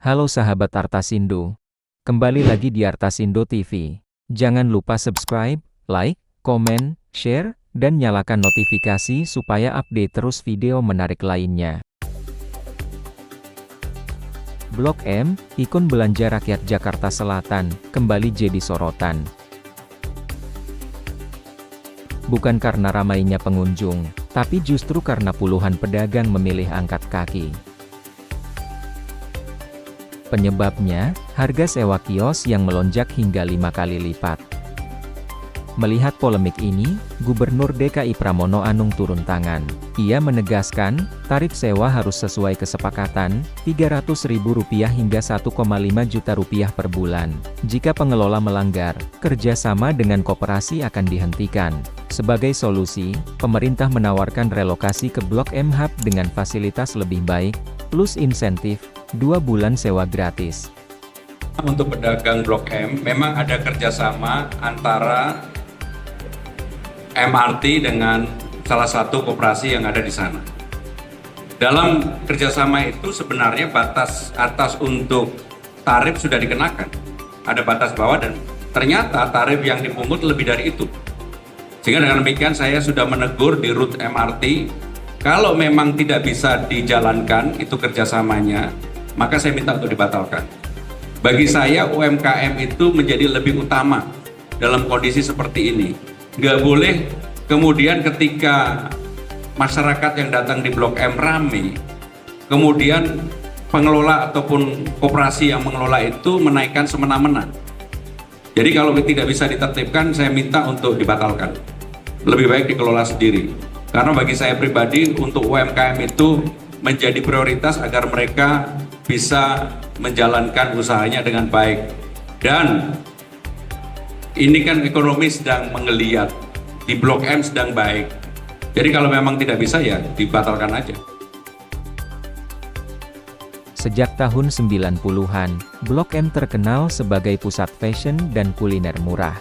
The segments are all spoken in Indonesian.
Halo sahabat Artasindo. Kembali lagi di Artasindo TV. Jangan lupa subscribe, like, komen, share, dan nyalakan notifikasi supaya update terus video menarik lainnya. Blok M, ikon belanja rakyat Jakarta Selatan, kembali jadi sorotan. Bukan karena ramainya pengunjung, tapi justru karena puluhan pedagang memilih angkat kaki. Penyebabnya, harga sewa kios yang melonjak hingga 5 kali lipat. Melihat polemik ini, Gubernur DKI Pramono Anung turun tangan. Ia menegaskan, tarif sewa harus sesuai kesepakatan, Rp300.000 hingga Rp1,5 juta per bulan. Jika pengelola melanggar, kerjasama dengan koperasi akan dihentikan. Sebagai solusi, pemerintah menawarkan relokasi ke Blok M Hub dengan fasilitas lebih baik, plus insentif, 2 bulan sewa gratis. Untuk pedagang Blok M, memang ada kerjasama antara MRT dengan salah satu koperasi yang ada di sana. Dalam kerjasama itu sebenarnya batas atas untuk tarif sudah dikenakan. Ada batas bawah dan ternyata tarif yang dipungut lebih dari itu. Sehingga dengan demikian saya sudah menegur di rute MRT, kalau memang tidak bisa dijalankan itu kerjasamanya, maka saya minta untuk dibatalkan. Bagi saya UMKM itu menjadi lebih utama dalam kondisi seperti ini. Nggak boleh kemudian ketika masyarakat yang datang di Blok M rame, kemudian pengelola ataupun koperasi yang mengelola itu menaikkan semena-mena. Jadi kalau tidak bisa ditertibkan, saya minta untuk dibatalkan. Lebih baik dikelola sendiri. Karena bagi saya pribadi, untuk UMKM itu menjadi prioritas agar mereka bisa menjalankan usahanya dengan baik. Dan ini kan ekonomi sedang menggeliat, di Blok M sedang baik. Jadi kalau memang tidak bisa ya dibatalkan aja. Sejak tahun 90-an, Blok M terkenal sebagai pusat fashion dan kuliner murah.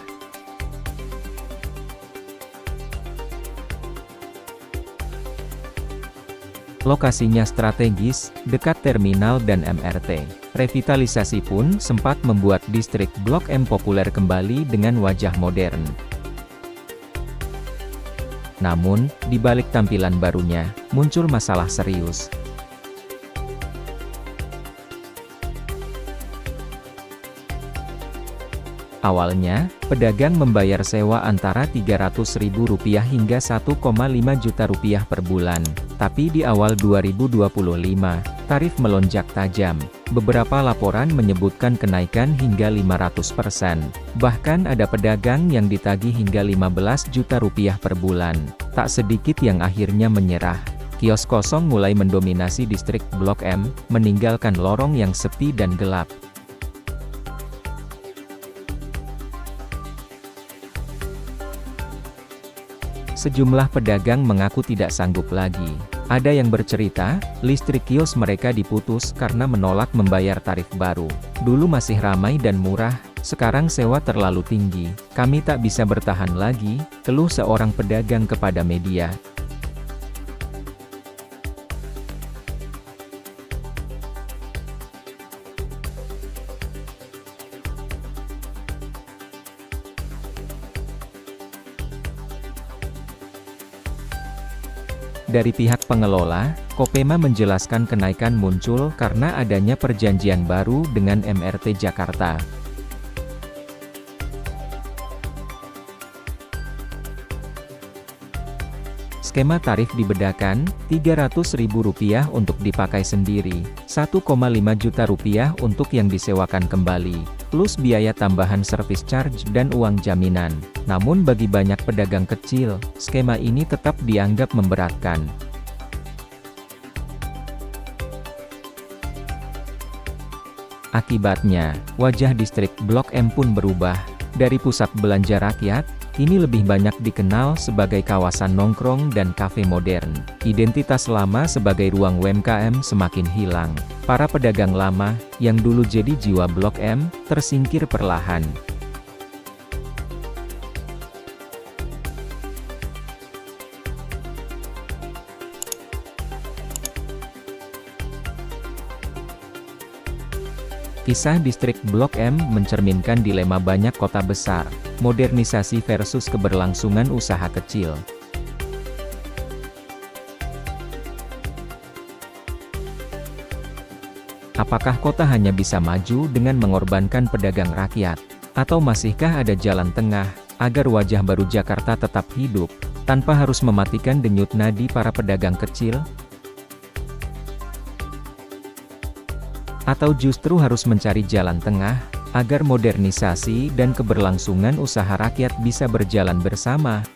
Lokasinya strategis, dekat terminal dan MRT. Revitalisasi pun sempat membuat distrik Blok M populer kembali dengan wajah modern. Namun, di balik tampilan barunya, muncul masalah serius. Awalnya, pedagang membayar sewa antara Rp300.000 hingga Rp1,5 juta per bulan. Tapi di awal 2025, tarif melonjak tajam. Beberapa laporan menyebutkan kenaikan hingga 500%. Bahkan ada pedagang yang ditagih hingga Rp15 juta per bulan. Tak sedikit yang akhirnya menyerah. Kios kosong mulai mendominasi distrik Blok M, meninggalkan lorong yang sepi dan gelap. Sejumlah pedagang mengaku tidak sanggup lagi. Ada yang bercerita, listrik kios mereka diputus karena menolak membayar tarif baru. Dulu masih ramai dan murah, sekarang sewa terlalu tinggi. Kami tak bisa bertahan lagi, keluh seorang pedagang kepada media. Dari pihak pengelola, Kopema menjelaskan kenaikan muncul karena adanya perjanjian baru dengan MRT Jakarta. Skema tarif dibedakan, Rp300.000 untuk dipakai sendiri, Rp1,5 juta untuk yang disewakan kembali, plus biaya tambahan service charge dan uang jaminan. Namun bagi banyak pedagang kecil, skema ini tetap dianggap memberatkan. Akibatnya, wajah distrik Blok M pun berubah. Dari pusat belanja rakyat, kini lebih banyak dikenal sebagai kawasan nongkrong dan kafe modern. Identitas lama sebagai ruang UMKM semakin hilang. Para pedagang lama, yang dulu jadi jiwa Blok M, tersingkir perlahan. Kisah distrik Blok M mencerminkan dilema banyak kota besar, modernisasi versus keberlangsungan usaha kecil. Apakah kota hanya bisa maju dengan mengorbankan pedagang rakyat? Atau masihkah ada jalan tengah, agar wajah baru Jakarta tetap hidup, tanpa harus mematikan denyut nadi para pedagang kecil? Atau justru harus mencari jalan tengah, agar modernisasi dan keberlangsungan usaha rakyat bisa berjalan bersama?